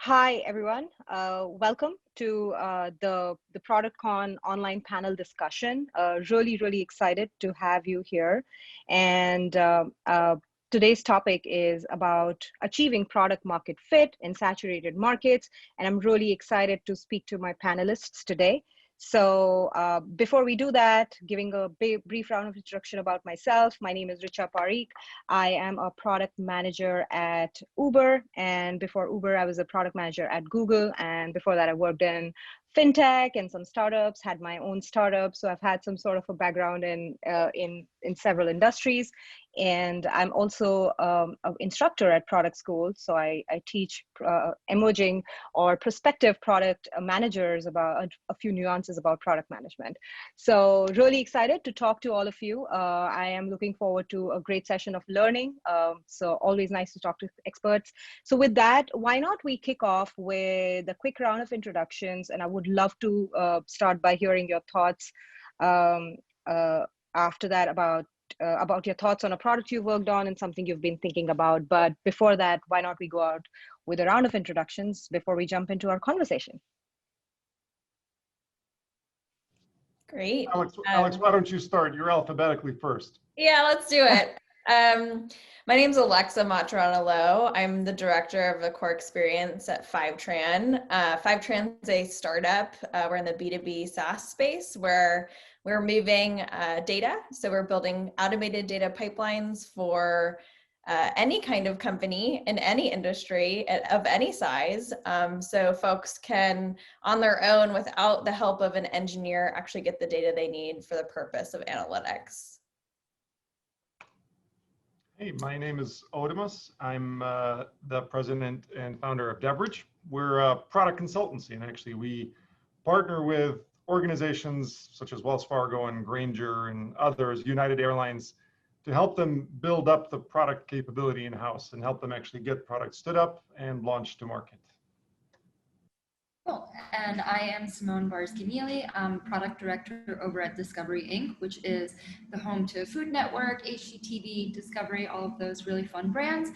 Hi, everyone. Welcome to the ProductCon online panel discussion. Really excited to have you here. And today's topic is about achieving product market fit in saturated markets. And I'm really excited to speak to my panelists today. So before we do that, giving a brief round of introduction about myself. My name is Richa Pareek. I am a product manager at Uber. And before Uber, I was a product manager at Google. And before that, I worked in fintech and some startups, had my own startup. So I've had some sort of a background in several industries. And I'm also an instructor at product school. So I teach emerging or prospective product managers about a few nuances about product management. So really excited to talk to all of you. I am looking forward to a great session of learning. So always nice to talk to experts. So with that, why not we kick off with a quick round of introductions, and I would love to start by hearing your thoughts after that about your thoughts on a product you worked on and something you've been thinking about. But before that, why not we go out with a round of introductions before we jump into our conversation? Great. Alex, why don't you start? You're alphabetically first. Yeah, let's do it. My name's Alexa Maturana-Lowe. I'm the director of the core experience at Fivetran. Fivetran is a startup. We're in the B2B SaaS space where we're moving data. So we're building automated data pipelines for any kind of company in any industry of any size. So folks can, on their own, without the help of an engineer, actually get the data they need for the purpose of analytics. Hey, my name is Odemus. I'm the president and founder of Devbridge. We're a product consultancy, and actually we partner with organizations such as Wells Fargo and Grainger and others, United Airlines, to help them build up the product capability in-house and help them actually get products stood up and launched to market. Cool. And I am Simone Barsky. I'm product director over at Discovery Inc., which is the home to Food Network, HGTV, Discovery, all of those really fun brands.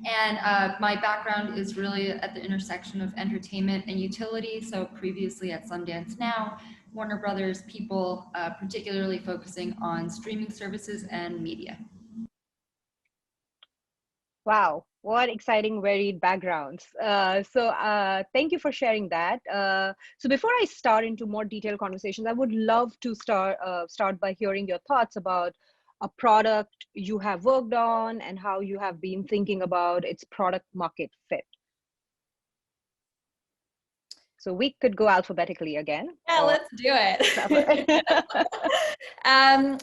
And my background is really at the intersection of entertainment and utility. So previously at Sundance Now, Warner Brothers, People, particularly focusing on streaming services and media. Wow, what exciting, varied backgrounds. So thank you for sharing that. So before I start into more detailed conversations, I would love to start by hearing your thoughts about a product you have worked on and how you have been thinking about its product market fit. So we could go alphabetically again. Yeah, let's do it.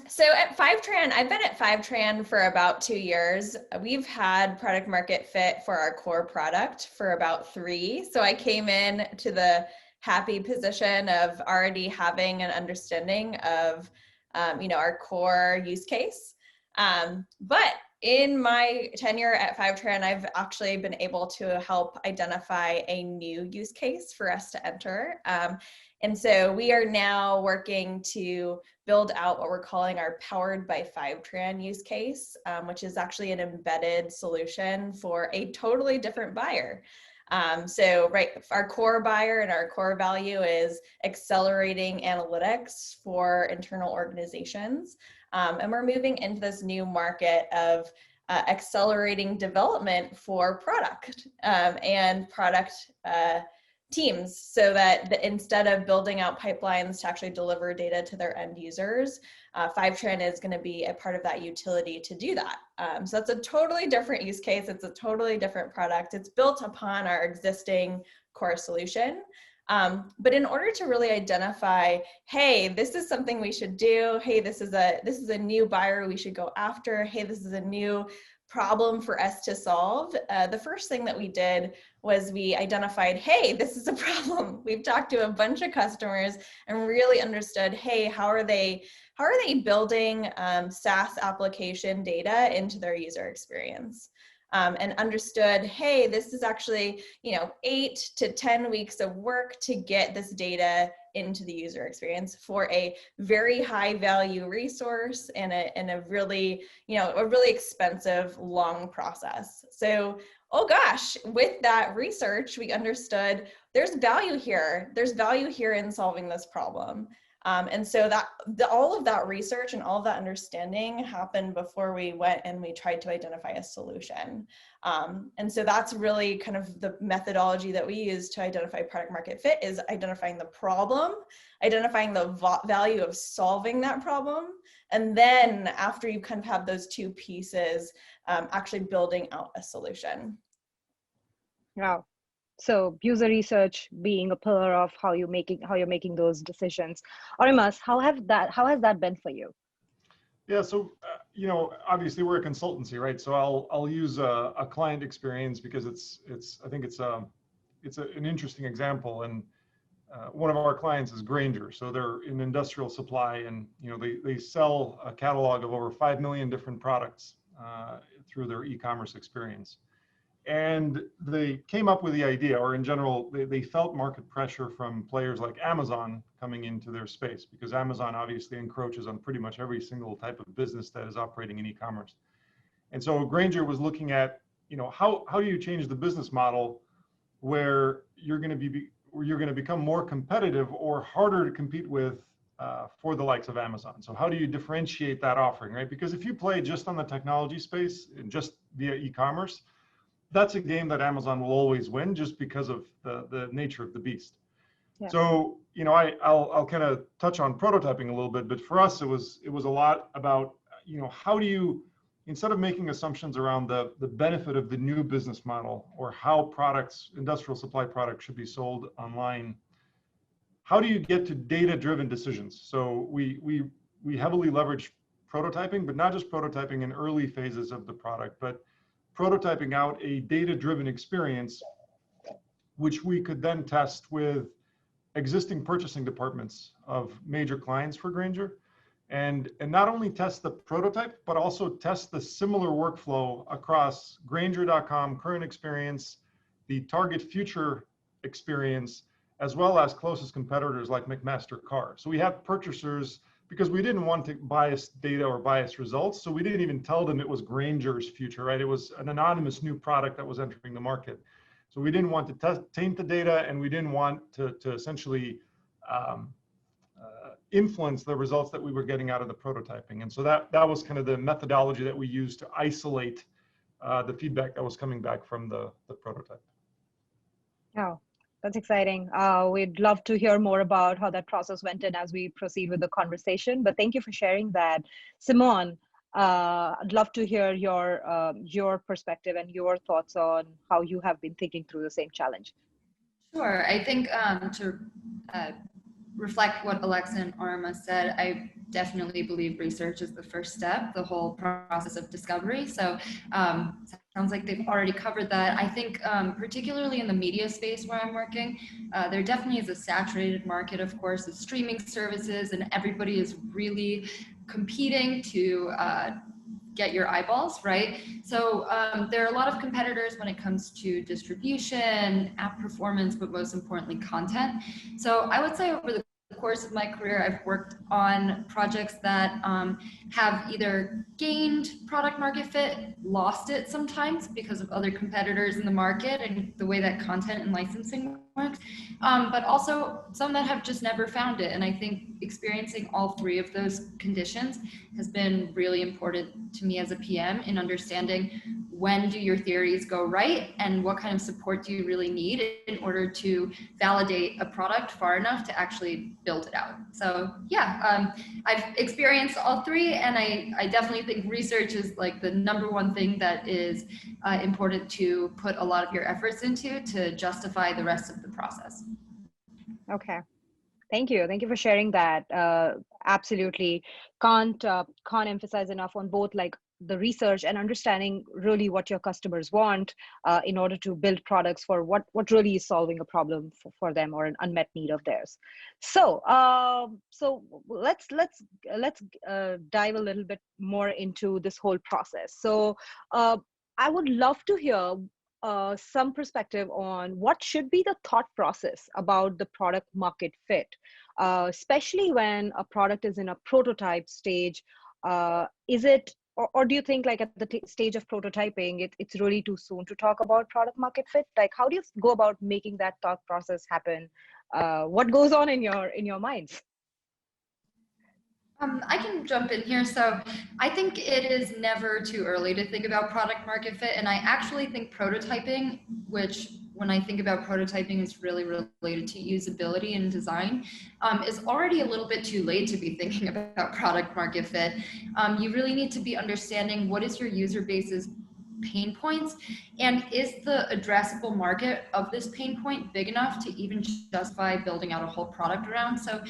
So at Fivetran, I've been at Fivetran for about 2 years. We've had product market fit for our core product for about 3. So I came in to the happy position of already having an understanding of, our core use case. But in my tenure at Fivetran, I've actually been able to help identify a new use case for us to enter. And so we are now working to build out what we're calling our Powered by Fivetran use case, which is actually an embedded solution for a totally different buyer. Our core buyer and our core value is accelerating analytics for internal organizations. And we're moving into this new market of accelerating development for product and product teams, so that instead of building out pipelines to actually deliver data to their end users, Fivetran is going to be a part of that utility to do that. So that's a totally different use case. It's a totally different product. It's built upon our existing core solution. But in order to really identify, hey, this is something we should do. Hey, this is a new buyer we should go after. Hey, this is a new problem for us to solve. The first thing that we did was we identified, hey, this is a problem. We've talked to a bunch of customers and really understood, hey, how are they building SaaS application data into their user experience? and understood, hey, this is actually, 8 to 10 weeks of work to get this data into the user experience for a very high value resource and a really, a really expensive, long process. So, oh gosh, with that research, we understood there's value here. There's value here in solving this problem. And so all of that research and all of that understanding happened before we went and we tried to identify a solution. And so that's really kind of the methodology that we use to identify product market fit, is identifying the problem, identifying the value of solving that problem. And then after you kind of have those two pieces, actually building out a solution. Wow. So user research being a pillar of how you're making those decisions. Orimas, how has that been for you? Yeah, so obviously we're a consultancy, right? So I'll use a client experience because I think it's an interesting example. And one of our clients is Grainger, so they're in industrial supply, and they sell a catalog of over 5 million different products through their e-commerce experience. And they came up with the idea, or in general, they felt market pressure from players like Amazon coming into their space, because Amazon obviously encroaches on pretty much every single type of business that is operating in e-commerce. And so Grainger was looking at, how do you change the business model where you're going to become more competitive or harder to compete with for the likes of Amazon. So how do you differentiate that offering, right? Because if you play just on the technology space and just via e-commerce, that's a game that Amazon will always win, just because of the nature of the beast. Yeah. So, I'll kind of touch on prototyping a little bit, but for us, it was a lot about, how do you, instead of making assumptions around the benefit of the new business model or how industrial supply products should be sold online, how do you get to data-driven decisions? So we heavily leverage prototyping, but not just prototyping in early phases of the product, but prototyping out a data-driven experience, which we could then test with existing purchasing departments of major clients for Grainger, and not only test the prototype, but also test the similar workflow across Grainger.com current experience, the target future experience, as well as closest competitors like McMaster Carr. So we have purchasers, because we didn't want to bias data or bias results, so we didn't even tell them it was Grainger's future, right? It was an anonymous new product that was entering the market. So we didn't want to taint the data, and we didn't want to essentially influence the results that we were getting out of the prototyping. And so that was kind of the methodology that we used to isolate the feedback that was coming back from the prototype. Oh, that's exciting. We'd love to hear more about how that process went in as we proceed with the conversation, but thank you for sharing that. Simone, I'd love to hear your perspective and your thoughts on how you have been thinking through the same challenge. Sure. I think to reflect what Alexa and Orima said, I definitely believe research is the first step, the whole process of discovery. So sounds like they've already covered that. I think particularly in the media space where I'm working, there definitely is a saturated market, of course, of streaming services, and everybody is really competing to get your eyeballs, right? So there are a lot of competitors when it comes to distribution, app performance, but most importantly, content. So I would say over the course of my career, I've worked on projects that have either gained product market fit, lost it sometimes because of other competitors in the market and the way that content and licensing works, but also some that have just never found it. And I think experiencing all three of those conditions has been really important to me as a PM in understanding when do your theories go right and what kind of support do you really need in order to validate a product far enough to actually build it out. So yeah, I've experienced all three, and I definitely think research is like the number one thing that is important to put a lot of your efforts into to justify the rest of the process. Okay. Thank you. Thank you for sharing that. Absolutely. Can't emphasize enough on both like the research and understanding really what your customers want in order to build products for what really is solving a problem for them or an unmet need of theirs. So so let's dive a little bit more into this whole process. So I would love to hear some perspective on what should be the thought process about the product market fit, especially when a product is in a prototype stage. Is it, or do you think like at the stage of prototyping, it's really too soon to talk about product market fit? Like, how do you go about making that thought process happen? What goes on in your minds? I can jump in here. So I think it is never too early to think about product market fit. And I actually think prototyping, which when I think about prototyping is really related to usability and design, is already a little bit too late to be thinking about product market fit. You really need to be understanding what is your user base's pain points, and is the addressable market of this pain point big enough to even justify building out a whole product around. So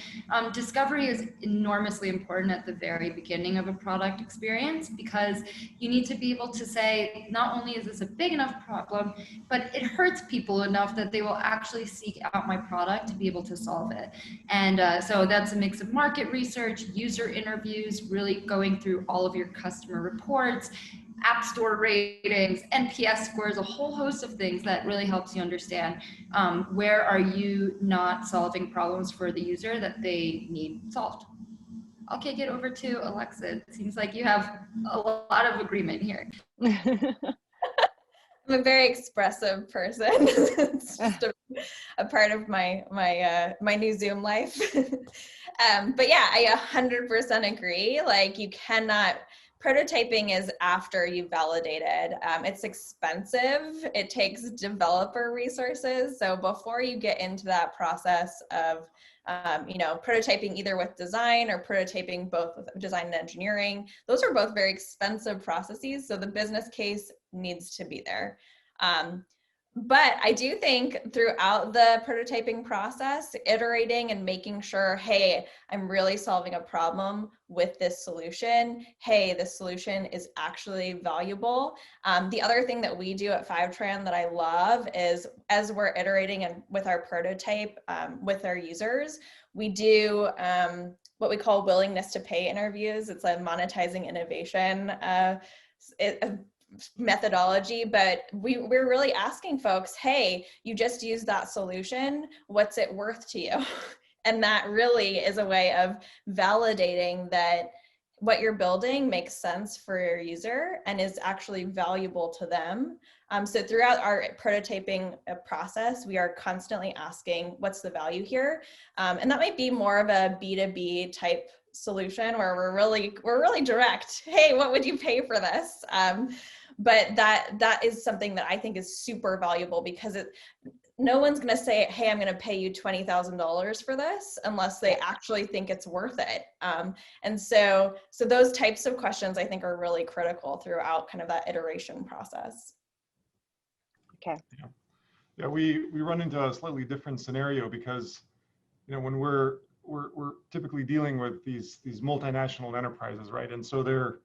discovery is enormously important at the very beginning of a product experience, because you need to be able to say, not only is this a big enough problem, but it hurts people enough that they will actually seek out my product to be able to solve it. And so that's a mix of market research, user interviews, really going through all of your customer reports, App Store ratings, NPS scores, a whole host of things that really helps you understand where are you not solving problems for the user that they need solved. I'll kick it over to Alexa. It seems like you have a lot of agreement here. I'm a very expressive person. It's just a part of my new Zoom life. But yeah, I 100% agree. Like, you cannot, prototyping is after you've validated. It's expensive. It takes developer resources. So before you get into that process of prototyping either with design or prototyping both with design and engineering, those are both very expensive processes. So the business case needs to be there. But I do think throughout the prototyping process, iterating and making sure, hey, I'm really solving a problem with this solution. Hey, this solution is actually valuable. The other thing that we do at Fivetran that I love is, as we're iterating and with our prototype with our users, we do what we call willingness to pay interviews. It's a monetizing innovation methodology, but we're really asking folks, hey, you just used that solution, what's it worth to you? And that really is a way of validating that what you're building makes sense for your user and is actually valuable to them. So throughout our prototyping process, we are constantly asking, what's the value here? And that might be more of a B2B type solution where we're really direct. Hey, what would you pay for this? But that is something that I think is super valuable, because no one's going to say, hey, I'm going to pay you $20,000 for this unless they actually think it's worth it. And so those types of questions I think are really critical throughout kind of that iteration process. Okay. Yeah, we run into a slightly different scenario, because when we're typically dealing with these multinational enterprises, right? And so their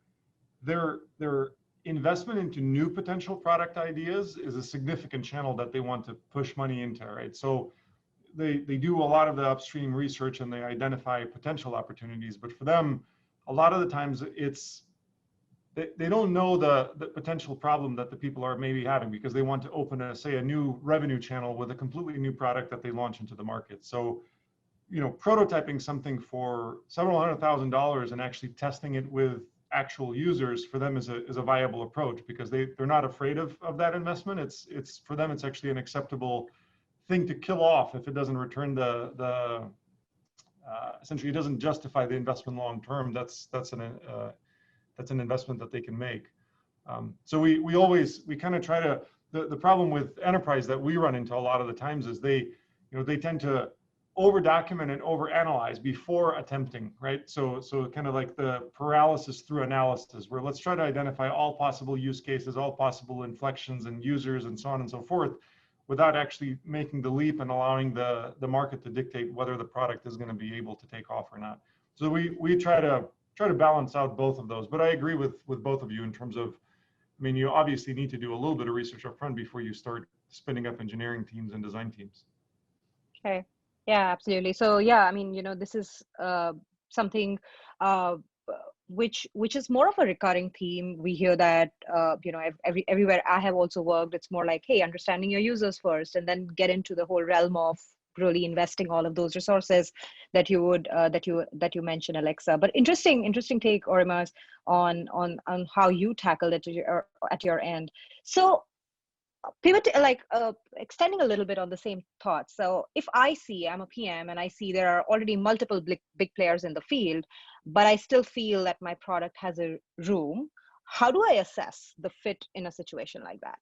investment into new potential product ideas is a significant channel that they want to push money into, right? So they do a lot of the upstream research and they identify potential opportunities, but for them, a lot of the times they don't know the potential problem that the people are maybe having, because they want to open a new revenue channel with a completely new product that they launch into the market. So prototyping something for several $100,000 and actually testing it with actual users, for them is a viable approach, because they're not afraid of that investment. It's for them, it's actually an acceptable thing to kill off if it doesn't return essentially it doesn't justify the investment long term. That's an investment that they can make. So we kind of try to, the problem with enterprise that we run into a lot of the times is they tend to over document and over analyze before attempting, right? So kind of like the paralysis through analysis, where let's try to identify all possible use cases, all possible inflections and users and so on and so forth, without actually making the leap and allowing the market to dictate whether the product is going to be able to take off or not. So we try to balance out both of those. But I agree with both of you in terms of, I mean, you obviously need to do a little bit of research up front before you start spinning up engineering teams and design teams. Okay. Yeah, absolutely. So yeah, I mean, this is something which is more of a recurring theme. We hear that everywhere I have also worked, it's more like, hey, understanding your users first, and then get into the whole realm of really investing all of those resources that you would that you mentioned, Alexa. But interesting take, Orimas, on how you tackled it at your end. So pivot, extending a little bit on the same thought. So if I'm a PM and I see there are already multiple big players in the field, but I still feel that my product has a room, how do I assess the fit in a situation like that?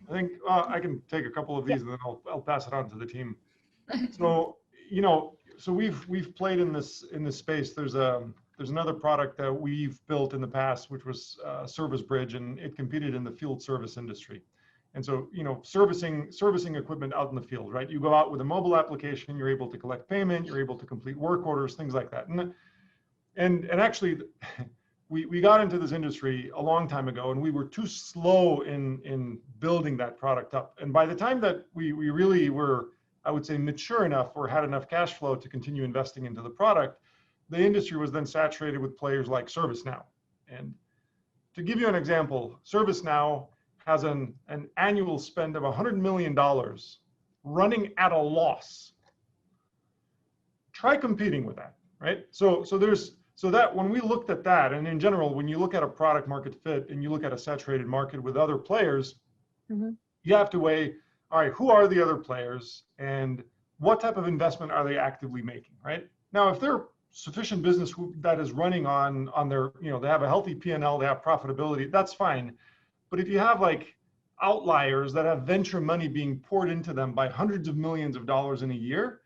I think I can take a couple of these and then I'll pass it on to the team. So, so we've played in this space. There's another product that we've built in the past, which was Service Bridge, and it competed in the field service industry. And so, servicing equipment out in the field, right? You go out with a mobile application, you're able to collect payment, you're able to complete work orders, things like that. And actually, we got into this industry a long time ago, and we were too slow in building that product up. And by the time that we really were, I would say, mature enough or had enough cash flow to continue investing into the product, the industry was then saturated with players like ServiceNow. And to give you an example, ServiceNow has an annual spend of $100 million running at a loss. Try competing with that, right? So that when we looked at that, and in general, when you look at a product market fit and you look at a saturated market with other players, you have to weigh, all right, who are the other players and what type of investment are they actively making, right? Now, if they're sufficient business that is running on their, they have a healthy P&L, they have profitability, that's fine. But if you have like outliers that have venture money being poured into them by hundreds of millions of dollars in a year,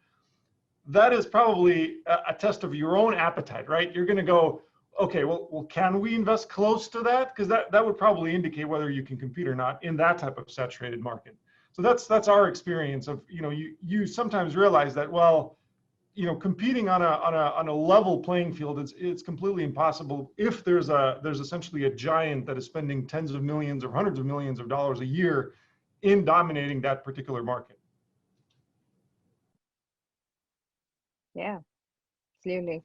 that is probably a test of your own appetite, right? You're going to go, okay, well, can we invest close to that? Because that would probably indicate whether you can compete or not in that type of saturated market. So that's our experience of, you sometimes realize that, well, competing on a level playing field, it's completely impossible if there's essentially a giant that is spending tens of millions or hundreds of millions of dollars a year in dominating that particular market. Yeah, absolutely.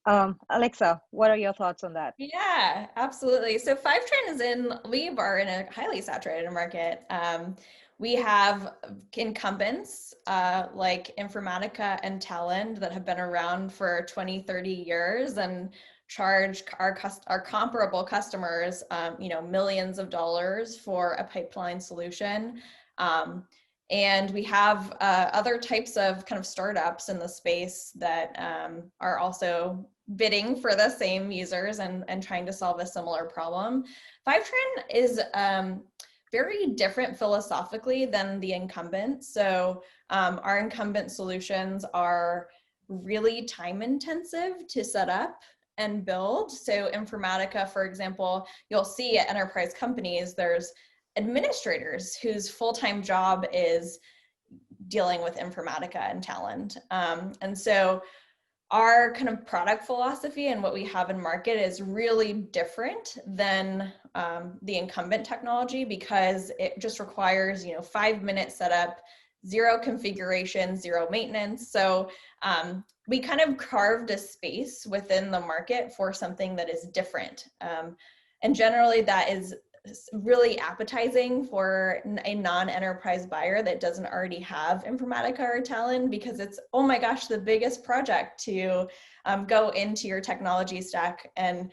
Alexa, what are your thoughts on that? Yeah, absolutely. So Fivetran we are in a highly saturated market. We have incumbents like Informatica and Talend that have been around for 20, 30 years and charge our comparable customers, millions of dollars for a pipeline solution. And we have other types of kind of startups in the space that are also bidding for the same users and trying to solve a similar problem. Fivetran is very different philosophically than the incumbent. So our incumbent solutions are really time intensive to set up and build. So Informatica, for example, you'll see at enterprise companies, there's administrators whose full-time job is dealing with Informatica and Talend. And so our kind of product philosophy and what we have in market is really different than the incumbent technology, because it just requires 5-minute setup, 0 configuration, 0 maintenance. So we kind of carved a space within the market for something that is different. And generally that is really appetizing for a non-enterprise buyer that doesn't already have Informatica or Talend, because it's, oh my gosh, the biggest project to go into your technology stack and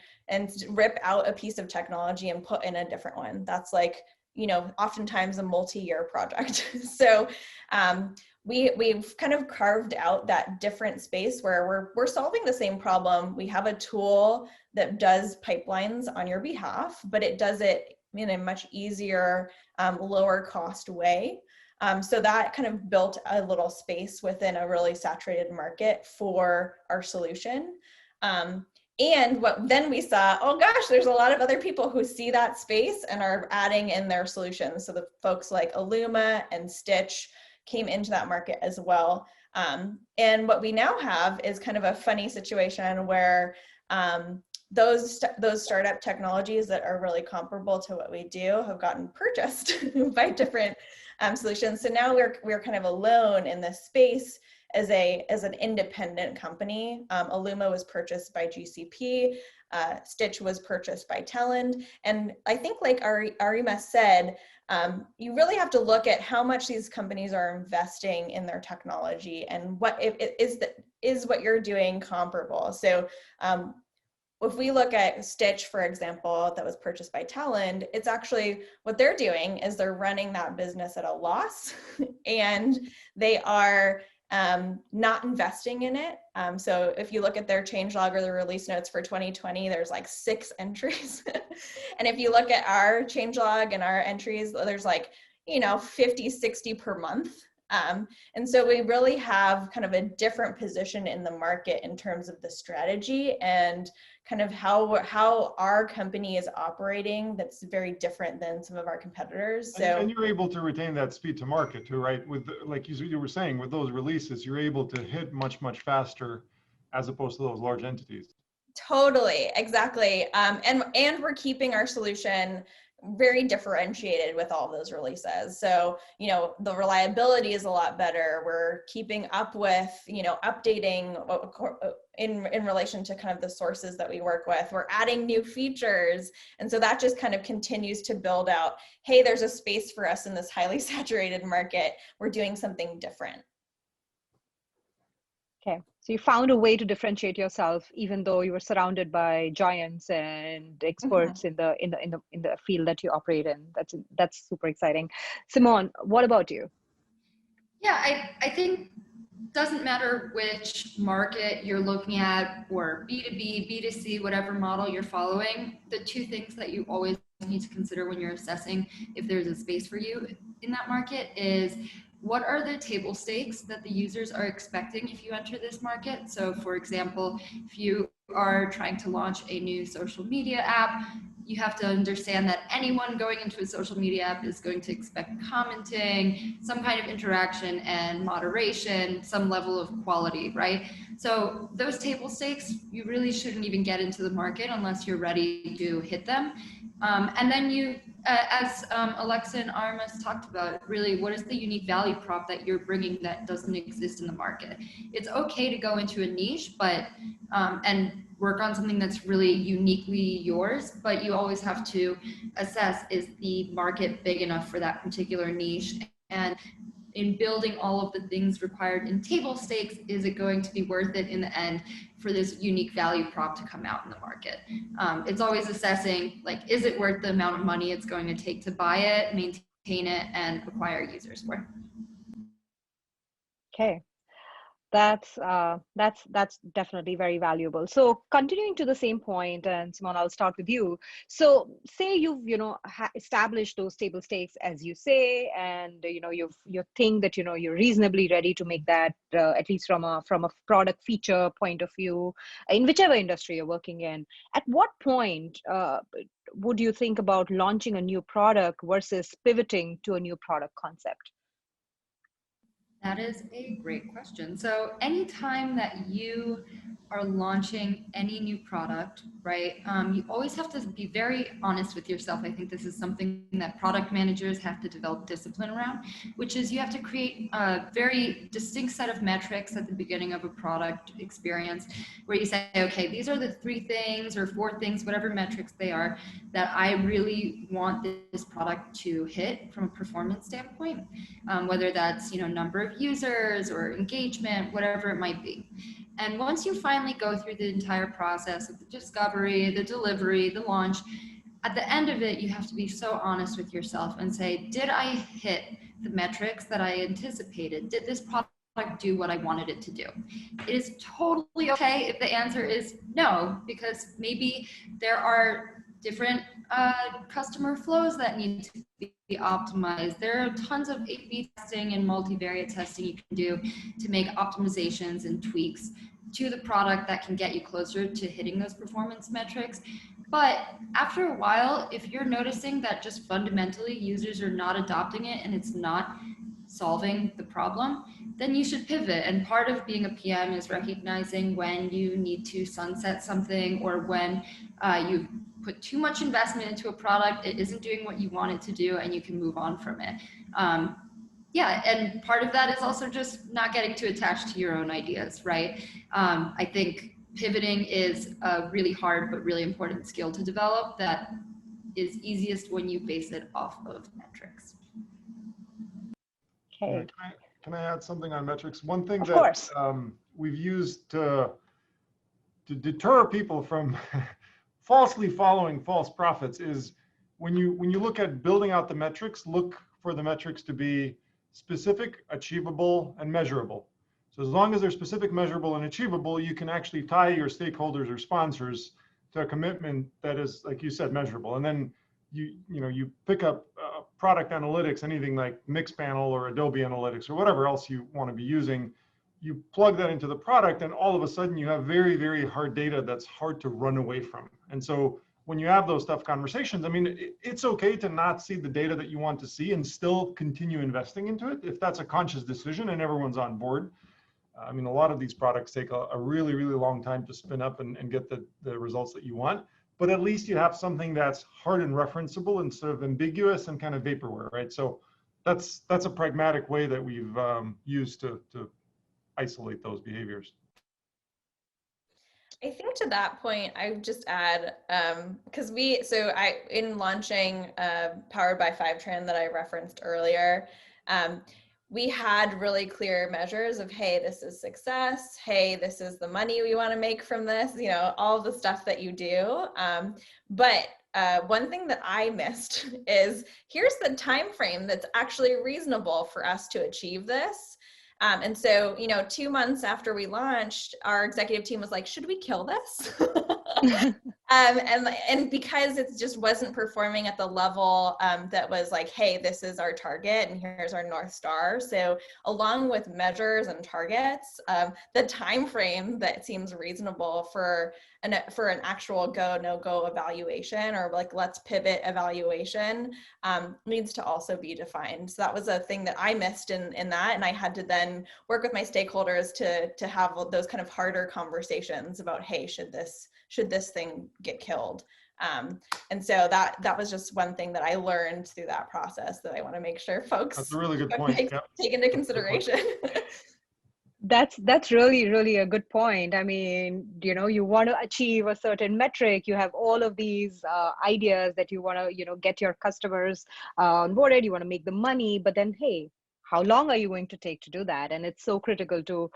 rip out a piece of technology and put in a different one. That's like, oftentimes a multi-year project. So we've kind of carved out that different space where we're solving the same problem. We have a tool that does pipelines on your behalf, but it does it in a much easier, lower cost way. So that kind of built a little space within a really saturated market for our solution. And what then we saw, oh gosh, there's a lot of other people who see that space and are adding in their solutions. So the folks like Illuma and Stitch came into that market as well. And what we now have is kind of a funny situation where those startup technologies that are really comparable to what we do have gotten purchased by different solutions. So now we're kind of alone in this space as an independent company. Illuma was purchased by GCP. Stitch was purchased by Telend. And I think, like Arima said, you really have to look at how much these companies are investing in their technology and what is what you're doing comparable. So if we look at Stitch, for example, that was purchased by Telend, it's actually what they're doing is they're running that business at a loss and they are not investing in it. So if you look at their changelog or the release notes for 2020, there's like 6 entries. And if you look at our changelog and our entries, there's like, 50, 60 per month. And so we really have kind of a different position in the market in terms of the strategy and kind of how our company is operating that's very different than some of our competitors. So and you're able to retain that speed to market too, right? With like you were saying, with those releases, you're able to hit much faster as opposed to those large entities. Totally, exactly. And we're keeping our solution very differentiated with all those releases. So, the reliability is a lot better. We're keeping up with, updating in relation to kind of the sources that we work with. We're adding new features. And so that just kind of continues to build out, hey, there's a space for us in this highly saturated market. We're doing something different. Okay, so you found a way to differentiate yourself, even though you were surrounded by giants and experts in the field that you operate in. That's super exciting. Simone, what about you? Yeah, I think doesn't matter which market you're looking at, or B2B, B2C, whatever model you're following. The 2 things that you always need to consider when you're assessing if there's a space for you in that market is, what are the table stakes that the users are expecting if you enter this market? So for example, if you are trying to launch a new social media app, you have to understand that anyone going into a social media app is going to expect commenting, some kind of interaction and moderation, some level of quality, right? So those table stakes, you really shouldn't even get into the market unless you're ready to hit them. And then you, as Alexa and Armas talked about, really, what is the unique value prop that you're bringing that doesn't exist in the market? It's okay to go into a niche, but and work on something that's really uniquely yours, but you always have to assess, is the market big enough for that particular niche? And in building all of the things required in table stakes, is it going to be worth it in the end for this unique value prop to come out in the market? It's always assessing, like, is it worth the amount of money it's going to take to buy it, maintain it, and acquire users for? Okay. That's definitely very valuable. So continuing to the same point, and Simone, I'll start with you. So say you've established those table stakes, as you say, and you think that you're reasonably ready to make that at least from a product feature point of view in whichever industry you're working in. At what point would you think about launching a new product versus pivoting to a new product concept? That is a great question. So anytime that you are launching any new product, right, you always have to be very honest with yourself. I think this is something that product managers have to develop discipline around, which is you have to create a very distinct set of metrics at the beginning of a product experience where you say, okay, these are the 3 things or 4 things, whatever metrics they are, that I really want this product to hit from a performance standpoint, whether that's, number of users or engagement, whatever it might be. And once you finally go through the entire process of the discovery, the delivery, the launch, at the end of it, you have to be so honest with yourself and say, did I hit the metrics that I anticipated? Did this product do what I wanted it to do? It is totally okay if the answer is no, because maybe there are different customer flows that need to be optimized. There are tons of A/B testing and multivariate testing you can do to make optimizations and tweaks to the product that can get you closer to hitting those performance metrics. But after a while, if you're noticing that just fundamentally users are not adopting it and it's not solving the problem, then you should pivot. And part of being a PM is recognizing when you need to sunset something, or when you've put too much investment into a product, it isn't doing what you want it to do, and you can move on from it. Yeah, and part of that is also just not getting too attached to your own ideas, right? I think pivoting is a really hard but really important skill to develop that is easiest when you base it off of metrics. Okay. Can I add something on metrics? One thing Of that course. we've used to deter people from falsely following false prophets is when you look at building out the metrics, look for the metrics to be specific, achievable, and measurable. So as long as they're specific, measurable, and achievable, you can actually tie your stakeholders or sponsors to a commitment that is, like you said, measurable. And then you pick up product analytics, anything like Mixpanel or Adobe Analytics or whatever else you want to be using, you plug that into the product, and all of a sudden you have very, very hard data that's hard to run away from. And so when you have those tough conversations, I mean, it's okay to not see the data that you want to see and still continue investing into it if that's a conscious decision and everyone's on board. I mean, a lot of these products take a really, really long time to spin up and get the results that you want. But at least you have something that's hard and referenceable instead of ambiguous and kind of vaporware, right? So that's a pragmatic way that we've used to isolate those behaviors. I think to that point, I would just add, because in launching Powered by Fivetran that I referenced earlier, we had really clear measures of, hey, this is success. Hey, this is the money we want to make from this, all the stuff that you do. But one thing that I missed is here's the time frame that's actually reasonable for us to achieve this. And so, 2 months after we launched, our executive team was like, should we kill this? And because it just wasn't performing at the level that was like, hey, this is our target and here's our North Star. So along with measures and targets, the time frame that seems reasonable for an actual go, no go evaluation, or like let's pivot evaluation, needs to also be defined. So that was a thing that I missed in that. And I had to then work with my stakeholders to have those kind of harder conversations about, hey, should this thing get killed? And so that was just one thing that I learned through that process that I want to make sure folks That's a really good point. take into consideration. That's really, really a good point. I mean, you want to achieve a certain metric. You have all of these ideas that you want to, get your customers onboarded. You want to make the money, but then, hey, how long are you going to take to do that? And it's so critical to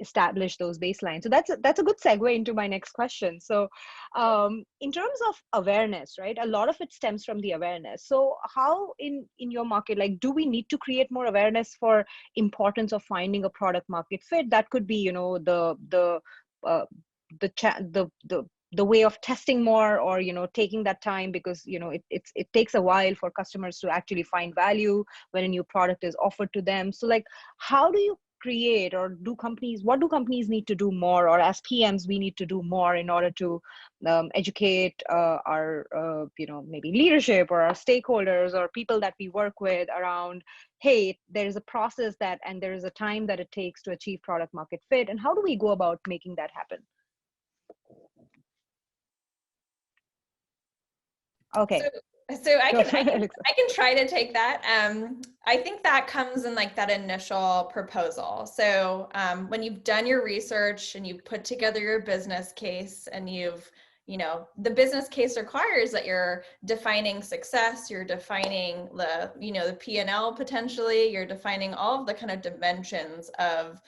establish those baselines. So that's a good segue into my next question. So in terms of awareness, right, a lot of it stems from the awareness. So how in your market, like, do we need to create more awareness for importance of finding a product market fit? That could be, the way of testing more, or taking that time, because it takes a while for customers to actually find value when a new product is offered to them. So like, how do you create, or what do companies need to do more, or as PMs we need to do more in order to educate our maybe leadership or our stakeholders or people that we work with around, hey, there is a process and there is a time that it takes to achieve product market fit, and how do we go about making that happen? Okay. So I can try to take that. I think that comes in like that initial proposal. So when you've done your research and you've put together your business case, and the business case requires that you're defining success, you're defining the P&L potentially, you're defining all of the kind of dimensions of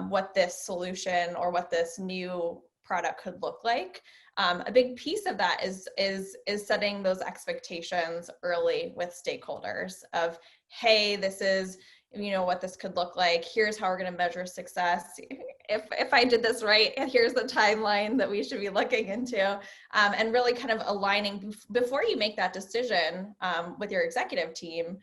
what this solution or what this new product could look like. A big piece of that is setting those expectations early with stakeholders of, hey, this is what this could look like. Here's how we're going to measure success. If I did this right, here's the timeline that we should be looking into, and really kind of aligning before you make that decision with your executive team,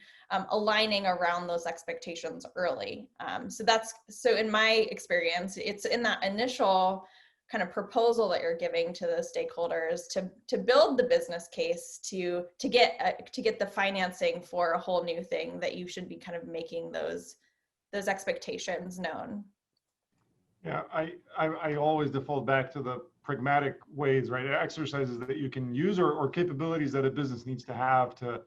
aligning around those expectations early. So in my experience, it's in that initial kind of proposal that you're giving to the stakeholders to build the business case to get the financing for a whole new thing, that you should be kind of making those expectations known. Yeah, I always default back to the pragmatic ways, right? Exercises that you can use or capabilities that a business needs to have to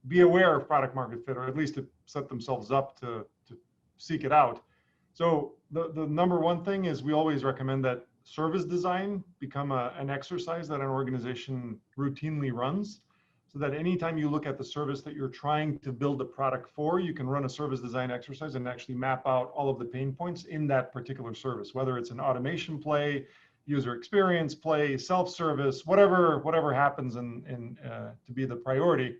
be aware of product market fit, or at least to set themselves up to seek it out. So the number one thing is we always recommend that service design become an exercise that an organization routinely runs, so that anytime you look at the service that you're trying to build a product for, you can run a service design exercise and actually map out all of the pain points in that particular service, whether it's an automation play, user experience play, self-service, whatever happens to be the priority.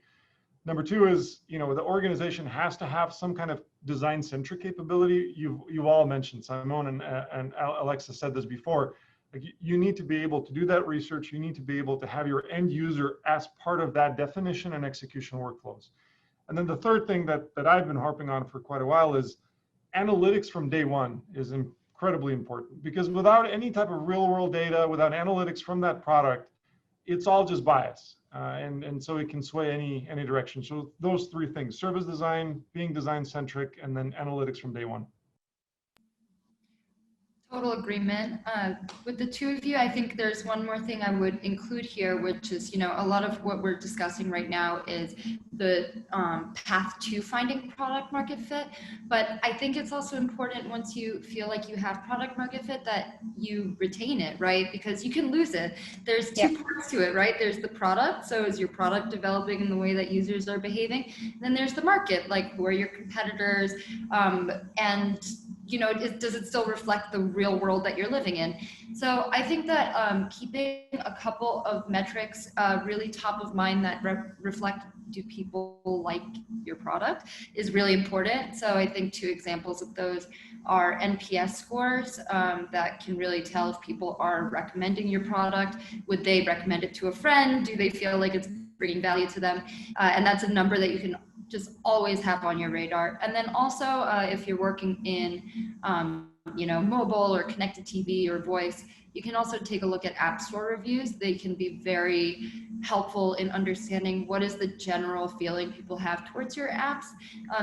Number two is, the organization has to have some kind of design-centric capability. You've all mentioned, Simone and Alexa said this before. Like, you need to be able to do that research. You need to be able to have your end user as part of that definition and execution workflows. And then the third thing that I've been harping on for quite a while is analytics from day one is incredibly important, because without any type of real world data, without analytics from that product, it's all just bias. And so it can sway any direction. So those three things: service design, being design centric, and then analytics from day one. Total agreement. With the two of you, I think there's one more thing I would include here, which is, a lot of what we're discussing right now is the path to finding product market fit. But I think it's also important, once you feel like you have product market fit, that you retain it, right? Because you can lose it. There's two parts to it, right? There's the product. So is your product developing in the way that users are behaving? And then there's the market, like who are your competitors? And does it still reflect the real world that you're living in? So I think that keeping a couple of metrics really top of mind that reflect, do people like your product, is really important. So I think two examples of those are NPS scores that can really tell if people are recommending your product. Would they recommend it to a friend? Do they feel like it's bringing value to them? And that's a number that you can just always have on your radar. And then also, if you're working in, mobile or connected TV or voice, you can also take a look at App Store reviews. They can be very helpful in understanding what is the general feeling people have towards your apps,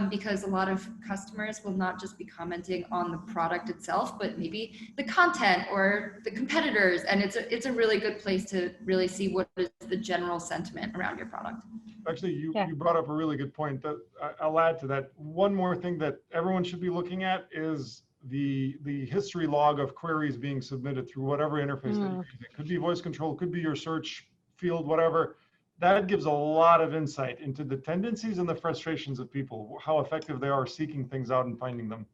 because a lot of customers will not just be commenting on the product itself, but maybe the content or the competitors. And it's a really good place to really see what is the general sentiment around your product. Actually, you brought up a really good point. That I'll add to that. One more thing that everyone should be looking at is the history log of queries being submitted through whatever interface that you're using. It could be voice control, could be your search field, whatever. That gives a lot of insight into the tendencies and the frustrations of people, how effective they are seeking things out and finding them.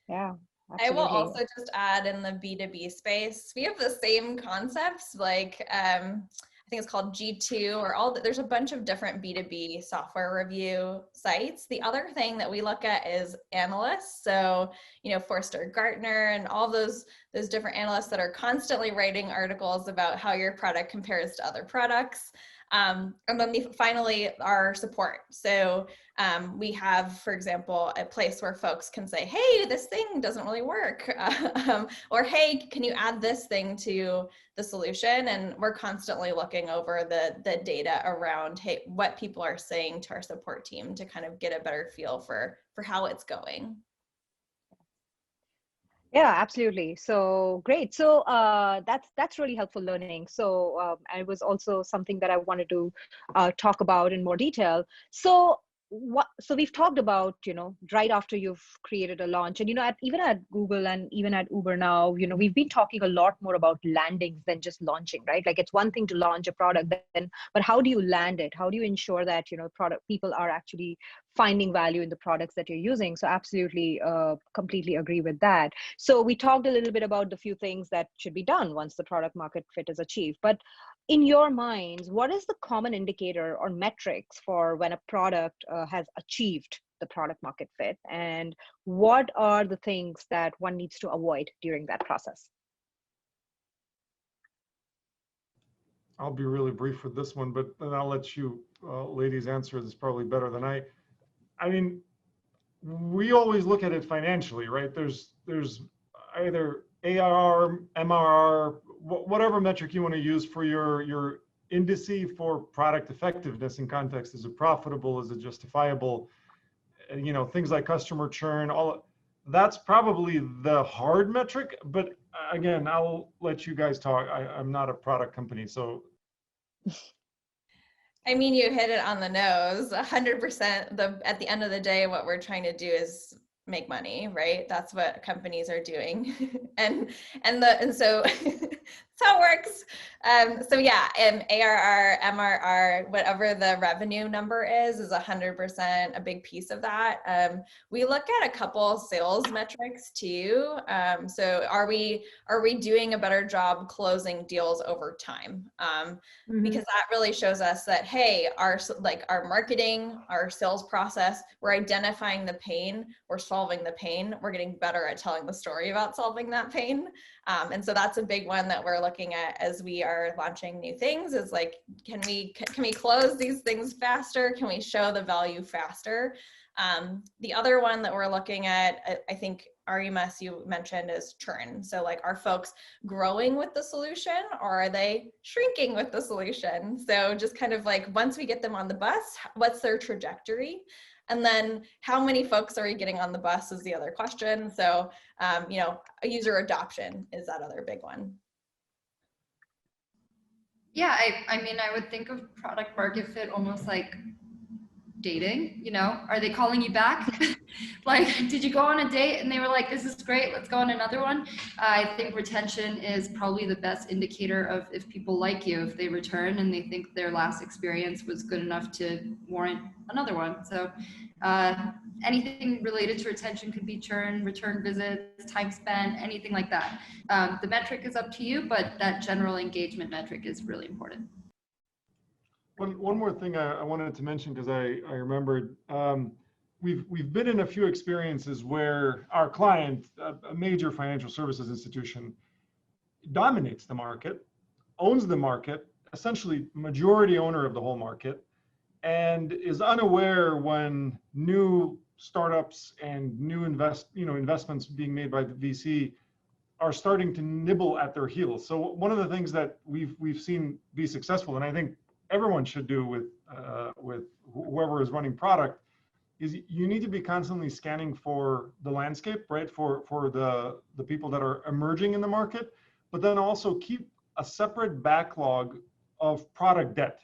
Yeah. Absolutely. I will also just add, in the B2B space, we have the same concepts, like I think it's called G2, or there's a bunch of different B2B software review sites. The other thing that we look at is analysts. So, Forrester, Gartner, and all those different analysts that are constantly writing articles about how your product compares to other products. And then finally, our support. So we have, for example, a place where folks can say, hey, this thing doesn't really work. Or, hey, can you add this thing to the solution? And we're constantly looking over the data around, hey, what people are saying to our support team to kind of get a better feel for how it's going. Yeah, absolutely. So great. So that's really helpful learning. So it was also something that I wanted to talk about in more detail. So we've talked about, right after you've created a launch, and, even at Google and even at Uber now, we've been talking a lot more about landings than just launching, right? Like, it's one thing to launch a product, but how do you land it? How do you ensure that, people are actually finding value in the products that you're using? So absolutely, completely agree with that. So we talked a little bit about the few things that should be done once the product market fit is achieved. But in your minds, what is the common indicator or metrics for when a product has achieved the product market fit? And what are the things that one needs to avoid during that process? I'll be really brief with this one, but then I'll let you ladies answer this probably better than I. I mean, we always look at it financially, right? There's either ARR, MRR, whatever metric you want to use for your indice for product effectiveness in context. Is it profitable? Is it justifiable? Things like customer churn, all that's probably the hard metric. But again, I'll let you guys talk. I'm not a product company, so. I mean, you hit it on the nose. 100%. At the end of the day, what we're trying to do is make money, right? That's what companies are doing, and so that's how it works. So yeah, ARR, MRR, whatever the revenue number is 100% a big piece of that. We look at a couple sales metrics too. So are we doing a better job closing deals over time? Because that really shows us that, hey, our marketing, our sales process, we're identifying the pain, we're solving the pain, we're getting better at telling the story about solving that pain. And so that's a big one that we're looking at as we are launching new things, is like, can we close these things faster? Can we show the value faster? The other one that we're looking at, I think, RMS you mentioned, is churn. So like, are folks growing with the solution, or are they shrinking with the solution? So just kind of like, once we get them on the bus, what's their trajectory? And then how many folks are we getting on the bus is the other question. So, user adoption is that other big one. Yeah, I mean, I would think of product market fit almost like dating, are they calling you back? Like, did you go on a date and they were like, this is great, let's go on another one? I think retention is probably the best indicator of if people like you, if they return and they think their last experience was good enough to warrant another one. So anything related to retention could be churn, return visits, time spent, anything like that. The metric is up to you, but that general engagement metric is really important. One more thing I wanted to mention, because I remembered, we've been in a few experiences where our client, a major financial services institution, dominates the market, owns the market, essentially majority owner of the whole market, and is unaware when new startups and new investments being made by the VC are starting to nibble at their heels. So one of the things that we've seen be successful, and I think everyone should do with whoever is running product, is you need to be constantly scanning for the landscape, right? For the people that are emerging in the market, but then also keep a separate backlog of product debt,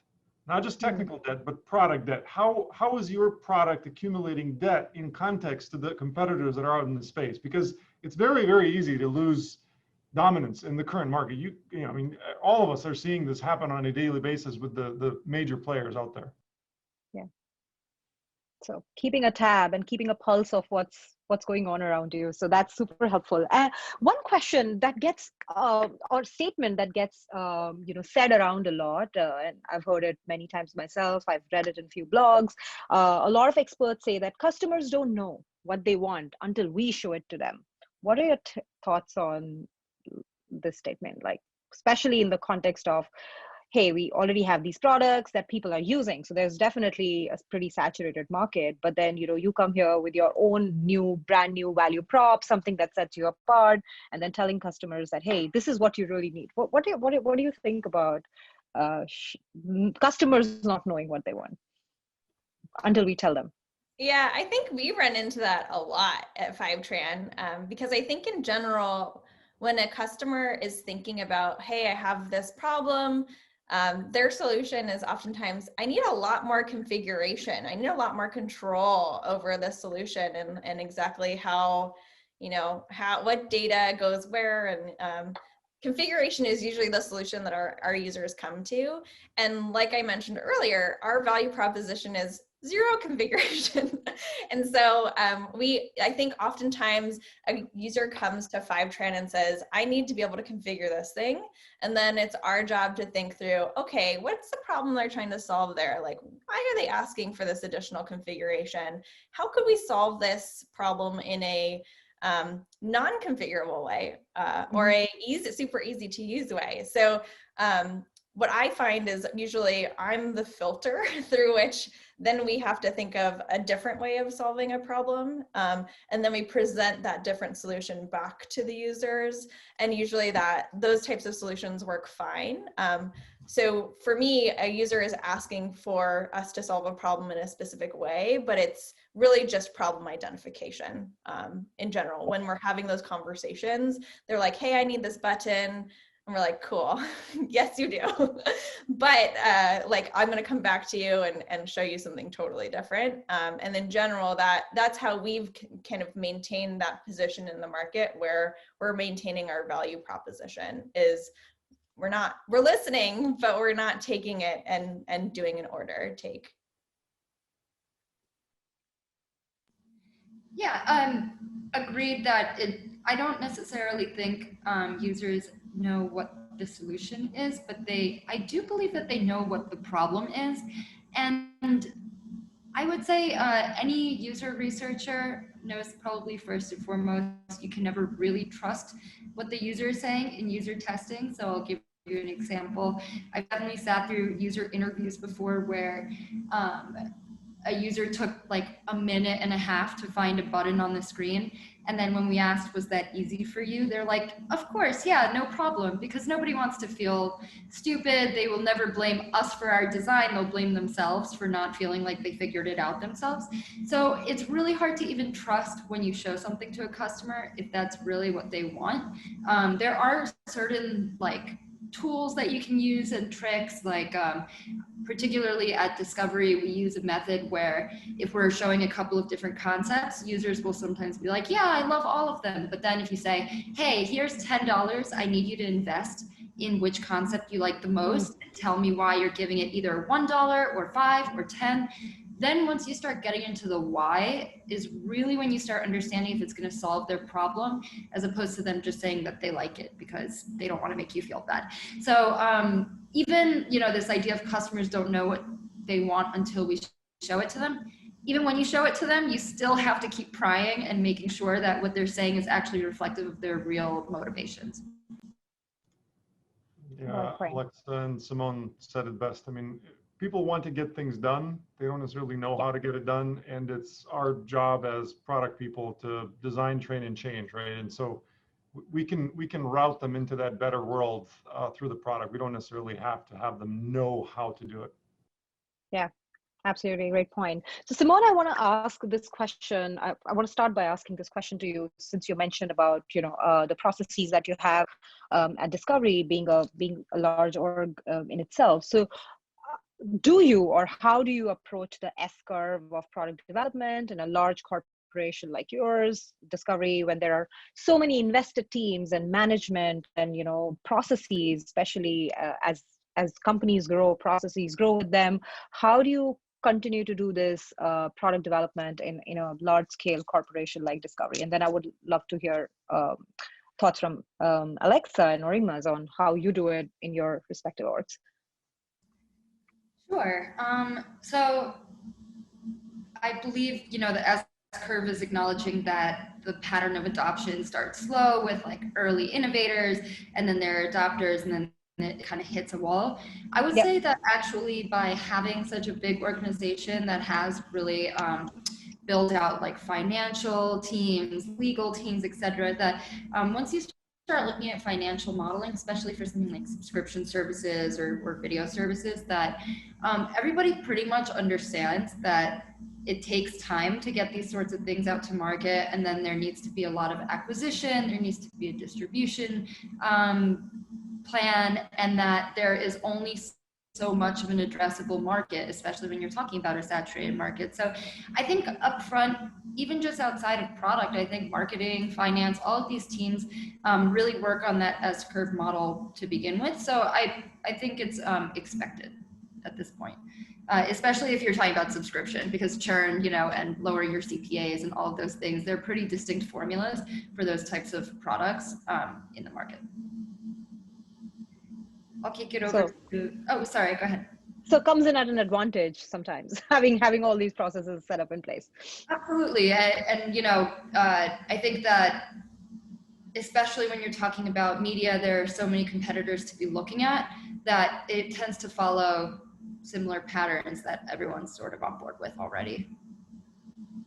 not just technical debt, but product debt. How is your product accumulating debt in context to the competitors that are out in the space? Because it's very, very easy to lose dominance in the current market. I mean, all of us are seeing this happen on a daily basis with the major players out there. Yeah. So keeping a tab and keeping a pulse of what's going on around you. So that's super helpful. And one question that gets or statement that gets said around a lot, and I've heard it many times myself. I've read it in a few blogs. A lot of experts say that customers don't know what they want until we show it to them. What are your thoughts on this statement, like especially in the context of, hey, we already have these products that people are using, so there's definitely a pretty saturated market, but then you come here with your own brand new value prop, something that sets you apart, and then telling customers that, hey, this is what you really need. What do you think about customers not knowing what they want until we tell them? Yeah, I think we run into that a lot at Fivetran, because I think in general, when a customer is thinking about, hey, I have this problem, their solution is oftentimes, I need a lot more configuration. I need a lot more control over the solution and exactly how, what data goes where. And configuration is usually the solution that our users come to. And like I mentioned earlier, our value proposition is zero configuration. And so I think oftentimes a user comes to Fivetran and says, I need to be able to configure this thing. And then it's our job to think through, okay, what's the problem they're trying to solve there? Like, why are they asking for this additional configuration? How could we solve this problem in a non-configurable way, or a super easy to use way? So what I find is usually I'm the filter through which then we have to think of a different way of solving a problem. And then we present that different solution back to the users. And usually those types of solutions work fine. So for me, a user is asking for us to solve a problem in a specific way, but it's really just problem identification in general. When we're having those conversations, they're like, hey, I need this button. And we're like, cool, yes, you do. But like, I'm gonna come back to you and show you something totally different. And in general, that's how we've kind of maintained that position in the market, where we're maintaining our value proposition. Is we're listening, but we're not taking it and doing an order take. Yeah, agreed that I don't necessarily think users know what the solution is, but I do believe that they know what the problem is. And I would say any user researcher knows probably first and foremost, you can never really trust what the user is saying in user testing. So I'll give you an example. I've definitely sat through user interviews before where a user took like a minute and a half to find a button on the screen. And then when we asked, was that easy for you? They're like, of course, yeah, no problem. Because nobody wants to feel stupid. They will never blame us for our design. They'll blame themselves for not feeling like they figured it out themselves. So it's really hard to even trust when you show something to a customer if that's really what they want. There are certain like tools that you can use and tricks, like particularly at Discovery, we use a method where if we're showing a couple of different concepts, users will sometimes be like, yeah, I love all of them. But then if you say, hey, here's $10, I need you to invest in which concept you like the most, and tell me why you're giving it either $1 or $5 or 10. Then once you start getting into the why is really when you start understanding if it's going to solve their problem, as opposed to them just saying that they like it because they don't want to make you feel bad. So even, this idea of customers don't know what they want until we show it to them. Even when you show it to them, you still have to keep prying and making sure that what they're saying is actually reflective of their real motivations. Yeah, Alexa and Simone said it best. I mean, people want to get things done. They don't necessarily know how to get it done. And it's our job as product people to design, train, and change, right? And so we can route them into that better world through the product. We don't necessarily have to have them know how to do it. Yeah, absolutely. Great point. So Simone, I want to ask this question. I want to start by asking this question to you, since you mentioned about, the processes that you have at Discovery being a large org in itself. So do you, or how do you approach the S-curve of product development in a large corporation like yours, Discovery, when there are so many invested teams and management and, processes, especially as companies grow, processes grow with them? How do you continue to do this product development in a large scale corporation like Discovery? And then I would love to hear thoughts from Alexa and Orima's on how you do it in your respective orgs. Sure. So I believe, the S-curve is acknowledging that the pattern of adoption starts slow with like early innovators, and then there are adopters, and then it kind of hits a wall. I would say that actually by having such a big organization that has really built out like financial teams, legal teams, et cetera, that once you start looking at financial modeling, especially for something like subscription services or video services, that everybody pretty much understands that it takes time to get these sorts of things out to market, and then there needs to be a lot of acquisition, there needs to be a distribution plan, and that there is only so much of an addressable market, especially when you're talking about a saturated market. So I think upfront, even just outside of product, I think marketing, finance, all of these teams really work on that S-curve model to begin with. So I think it's expected at this point, especially if you're talking about subscription, because churn, and lowering your CPAs and all of those things, they're pretty distinct formulas for those types of products in the market. I'll kick it over to, oh, sorry, go ahead. So it comes in at an advantage sometimes, having all these processes set up in place. Absolutely. And I think that especially when you're talking about media, there are so many competitors to be looking at that it tends to follow similar patterns that everyone's sort of on board with already.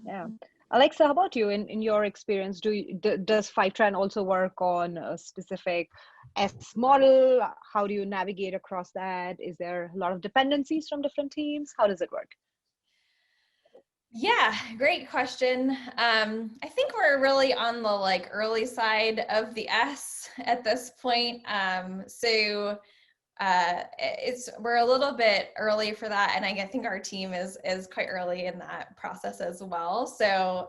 Yeah. Alexa, how about you? In your experience, does Fivetran also work on a specific S model? How do you navigate across that? Is there a lot of dependencies from different teams? How does it work? Yeah, great question. I think we're really on the like early side of the S at this point. We're a little bit early for that, and I think our team is quite early in that process as well. So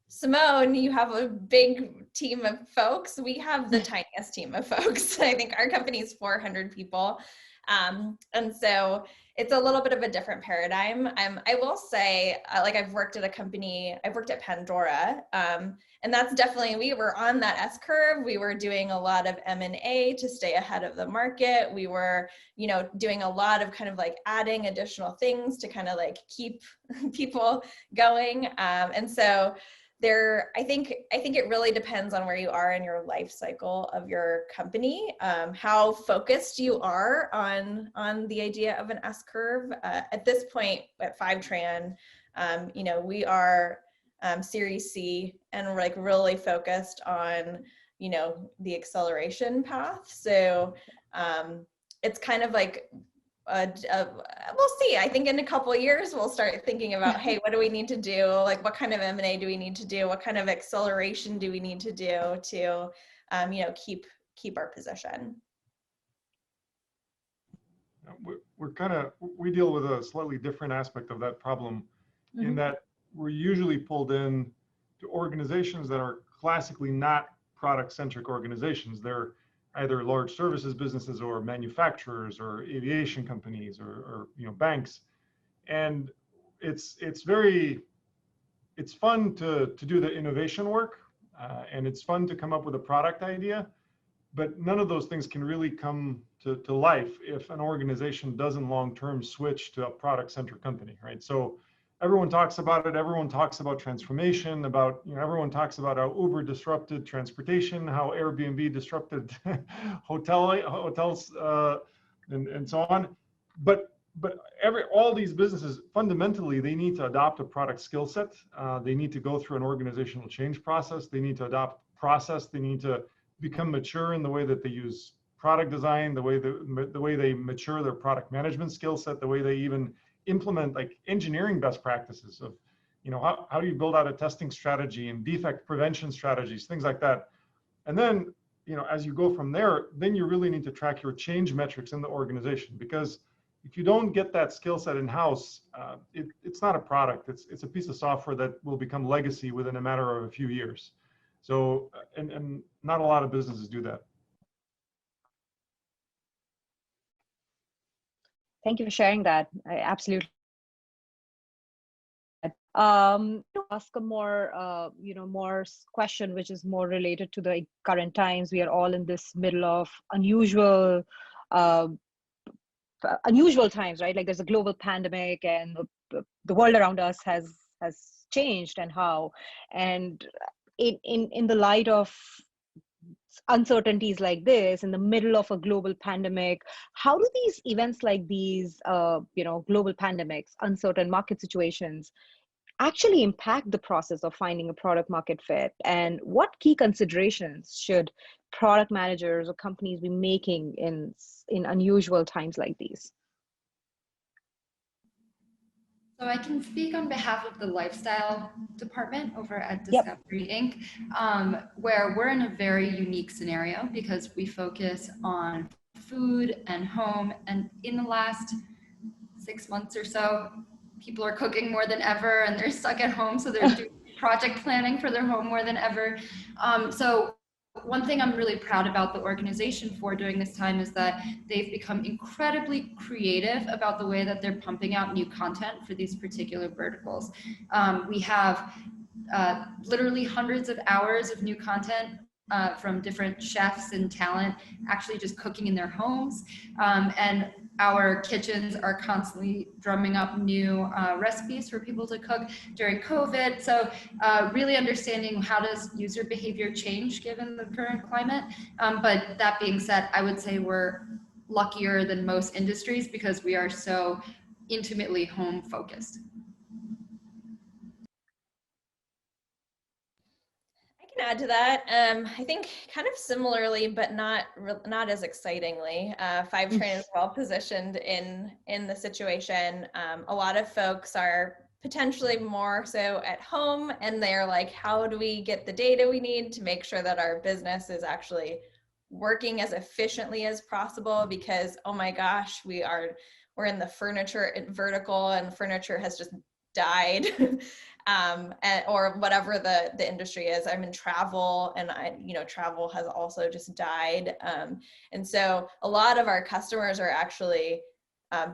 Simone, you have a big team of folks. We have the tiniest team of folks. I think our company is 400 people. And so it's a little bit of a different paradigm. I will say, like I've worked at Pandora, and that's definitely, we were on that S curve. We were doing a lot of M&A to stay ahead of the market. We were, doing a lot of kind of like adding additional things to kind of like keep people going. And so I think it really depends on where you are in your life cycle of your company, how focused you are on the idea of an S curve. At this point at Fivetran, we are Series C, and we're like really focused on, the acceleration path. So it's kind of like, we'll see. I think in a couple of years, we'll start thinking about, hey, what do we need to do? Like, what kind of M&A do we need to do? What kind of acceleration do we need to do to, keep our position? We deal with a slightly different aspect of that problem, in that we're usually pulled in to organizations that are classically not product-centric organizations. They're either large services businesses or manufacturers or aviation companies or banks. And it's fun to do the innovation work, and it's fun to come up with a product idea, but none of those things can really come to life if an organization doesn't long-term switch to a product-centric company, right? So everyone talks about it. Everyone talks about transformation, everyone talks about how Uber disrupted transportation, how Airbnb disrupted hotels, and so on. But all these businesses, fundamentally, they need to adopt a product skill set. They need to go through an organizational change process. They need to adopt process. They need to become mature in the way that they use product design, the way they mature their product management skill set, the way they even implement like engineering best practices of, how do you build out a testing strategy and defect prevention strategies, things like that. And then, as you go from there, then you really need to track your change metrics in the organization, because if you don't get that skill set in-house, it's not a product. It's a piece of software that will become legacy within a matter of a few years. So, and not a lot of businesses do that. Thank you for sharing that. I absolutely. To ask a more, more question, which is more related to the current times. We are all in this middle of unusual times, right? Like there's a global pandemic, and the world around us has changed, and how, and in the light of uncertainties like this, in the middle of a global pandemic, how do these events like these, global pandemics, uncertain market situations, actually impact the process of finding a product market fit? And what key considerations should product managers or companies be making in unusual times like these? So I can speak on behalf of the lifestyle department over at Discovery Inc., where we're in a very unique scenario because we focus on food and home. And in the last 6 months or so, people are cooking more than ever, and they're stuck at home, so they're doing project planning for their home more than ever. So one thing I'm really proud about the organization for during this time is that they've become incredibly creative about the way that they're pumping out new content for these particular verticals. We have literally hundreds of hours of new content from different chefs and talent actually just cooking in their homes. And our kitchens are constantly drumming up new recipes for people to cook during COVID. So really understanding how does user behavior change given the current climate. But that being said, I would say we're luckier than most industries because we are so intimately home focused. Add to that, I think kind of similarly, but not as excitingly. Fivetran is well positioned in the situation. A lot of folks are potentially more so at home, and they're like, how do we get the data we need to make sure that our business is actually working as efficiently as possible? Because, oh my gosh, we're in the furniture vertical, and furniture has just died. Or whatever the industry is. I'm in travel, and travel has also just died. And so a lot of our customers are actually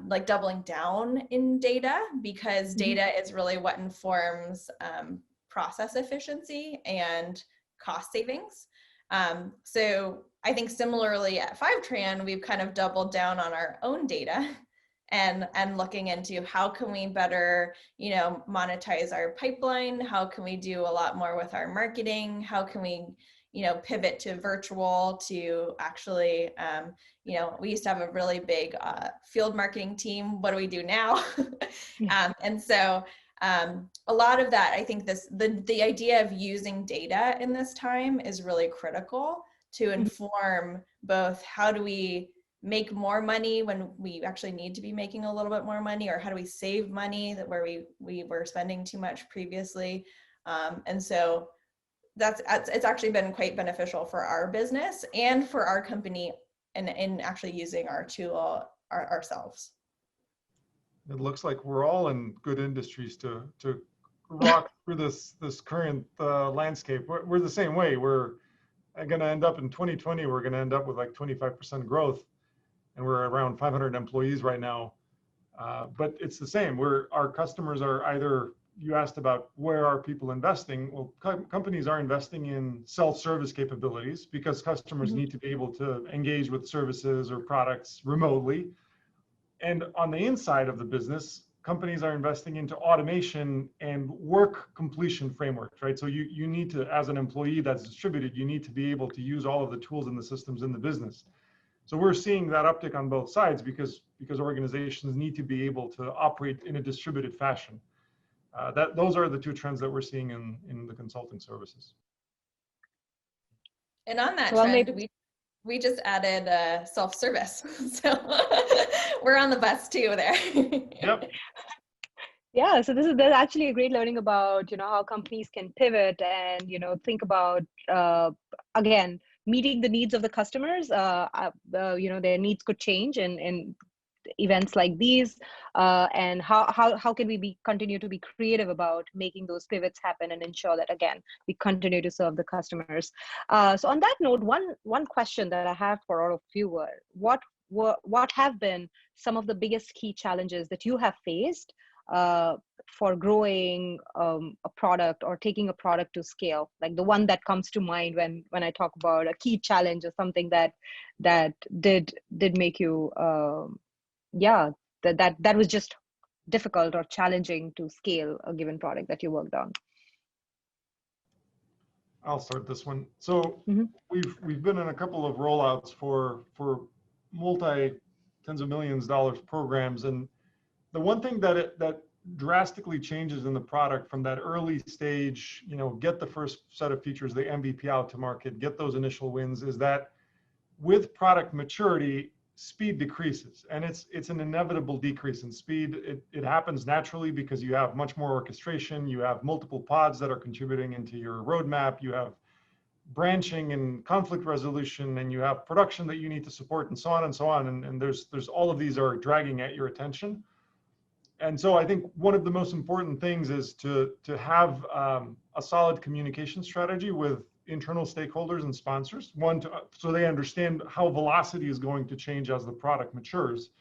like doubling down in data, because data is really what informs process efficiency and cost savings. So I think similarly at Fivetran, we've kind of doubled down on our own data and looking into how can we better, monetize our pipeline? How can we do a lot more with our marketing? How can we, pivot to virtual, to actually, we used to have a really big field marketing team. What do we do now? And so a lot of that, I think the idea of using data in this time is really critical to inform both how do we make more money when we actually need to be making a little bit more money, or how do we save money where we were spending too much previously. And so it's actually been quite beneficial for our business and for our company in actually using our tool ourselves. It looks like we're all in good industries to rock through this current landscape. We're the same way. We're going to end up in 2020, we're going to end up with like 25% growth, and we're around 500 employees right now. But it's the same. Our customers are either, you asked about where are people investing? Well, companies are investing in self-service capabilities because customers need to be able to engage with services or products remotely. And on the inside of the business, companies are investing into automation and work completion frameworks, right? So you need to, as an employee that's distributed, you need to be able to use all of the tools and the systems in the business. So we're seeing that uptick on both sides because organizations need to be able to operate in a distributed fashion. Those are the two trends that we're seeing in the consulting services. And on that trend, we just added self-service. So we're on the bus too there. Yep. Yeah, so there's actually a great learning about, how companies can pivot and, think about, again, meeting the needs of the customers. Their needs could change in events like these, and how can we continue to be creative about making those pivots happen and ensure that, again, we continue to serve the customers. So on that note, one question that I have for all of you were, what have been some of the biggest key challenges that you have faced for growing a product or taking a product to scale? Like the one that comes to mind when I talk about a key challenge or something that did make you that was just difficult or challenging to scale a given product that you worked on. I'll start this one. So we've been in a couple of rollouts for multi tens of millions of dollars programs, and the one thing that drastically changes in the product from that early stage, get the first set of features, the MVP out to market, get those initial wins, is that with product maturity, speed decreases, and it's an inevitable decrease in speed. It happens naturally because you have much more orchestration, you have multiple pods that are contributing into your roadmap, you have branching and conflict resolution, and you have production that you need to support, and so on and so on. And there's all of these are dragging at your attention. And so I think one of the most important things is to have a solid communication strategy with internal stakeholders and sponsors. One, so they understand how velocity is going to change as the product matures.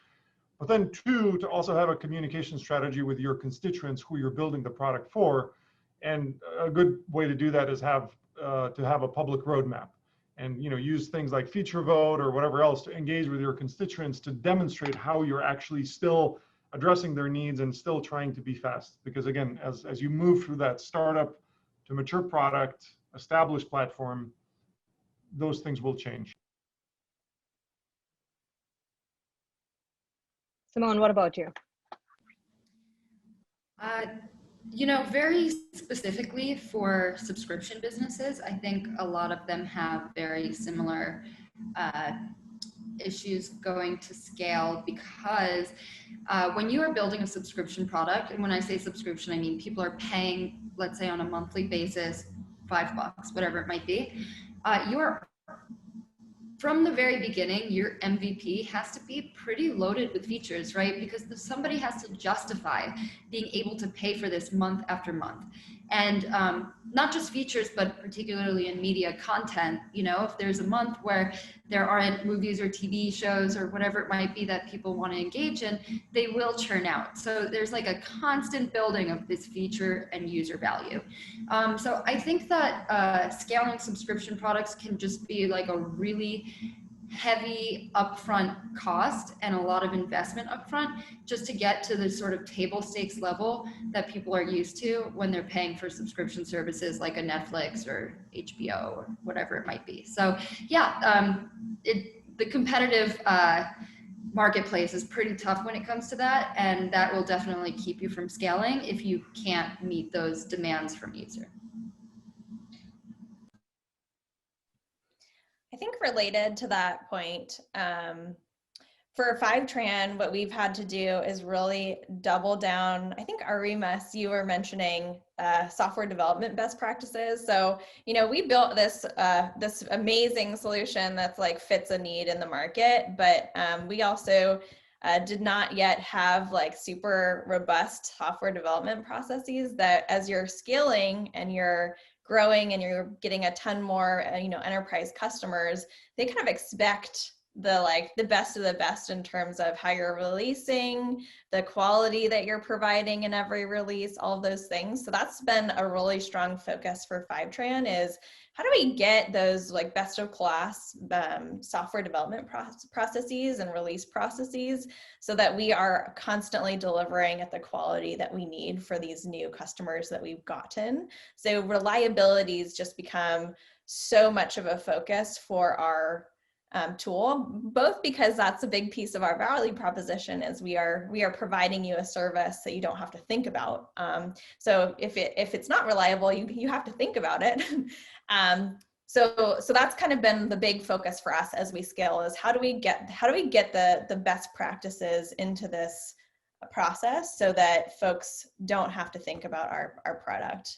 But then two, to also have a communication strategy with your constituents who you're building the product for. And a good way to do that is to have a public roadmap, and use things like feature vote or whatever else to engage with your constituents to demonstrate how you're actually still addressing their needs and still trying to be fast. Because again, as you move through that startup to mature product, established platform, those things will change. Simone, what about you? Very specifically for subscription businesses, I think a lot of them have very similar issues going to scale because when you are building a subscription product, and when I say subscription, I mean people are paying, let's say on a monthly basis, $5, whatever it might be, from the very beginning, your MVP has to be pretty loaded with features, right? Because somebody has to justify being able to pay for this month after month. And not just features, but particularly in media content, you know, if there's a month where there aren't movies or TV shows or whatever it might be that people want to engage in, they will churn out. So there's like a constant building of this feature and user value. So I think that scaling subscription products can just be like a really heavy upfront cost and a lot of investment upfront just to get to the sort of table stakes level that people are used to when they're paying for subscription services like a Netflix or HBO or whatever it might be. So yeah, the competitive marketplace is pretty tough when it comes to that, and that will definitely keep you from scaling if you can't meet those demands from user. I think related to that point, for Fivetran, what we've had to do is really double down. I think Arimas, you were mentioning software development best practices. So, you know, we built this this amazing solution that's like fits a need in the market, but we also did not yet have like super robust software development processes that as you're scaling and you're growing and you're getting a ton more, you know, enterprise customers, they kind of expect the best of the best in terms of how you're releasing, the quality that you're providing in every release, all of those things. So that's been a really strong focus for Fivetran is how do we get those like best of class software development processes and release processes so that we are constantly delivering at the quality that we need for these new customers that we've gotten. So reliability has just become so much of a focus for our tool, both because that's a big piece of our value proposition is we are providing you a service that you don't have to think about. So if it's not reliable, you have to think about it. So that's kind of been the big focus for us as we scale is how do we get the best practices into this process so that folks don't have to think about our product.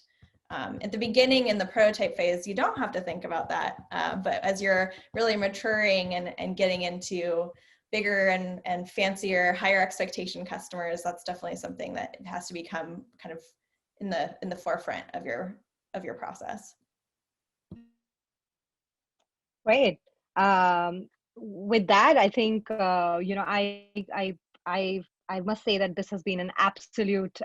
At the beginning in the prototype phase, you don't have to think about that. But as you're really maturing and getting into bigger and fancier, higher expectation customers, that's definitely something that it has to become kind of in the forefront of your process. Great. With that, I think you know, I must say that this has been an absolute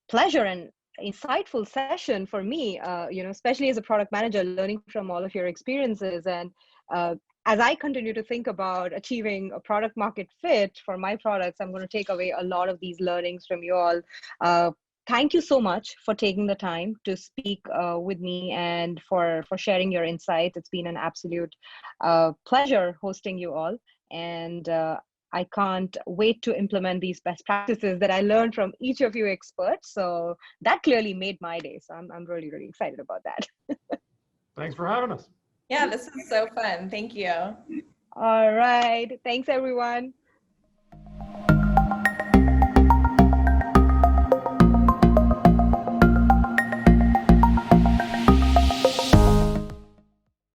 pleasure and insightful session for me, you know, especially as a product manager, learning from all of your experiences. And as I continue to think about achieving a product market fit for my products, I'm going to take away a lot of these learnings from you all. Thank you so much for taking the time to speak with me and for sharing your insights. It's been an absolute pleasure hosting you all. And I can't wait to implement these best practices that I learned from each of you experts. So that clearly made my day. So I'm really, really excited about that. Thanks for having us. Yeah, this is so fun. Thank you. All right. Thanks, everyone.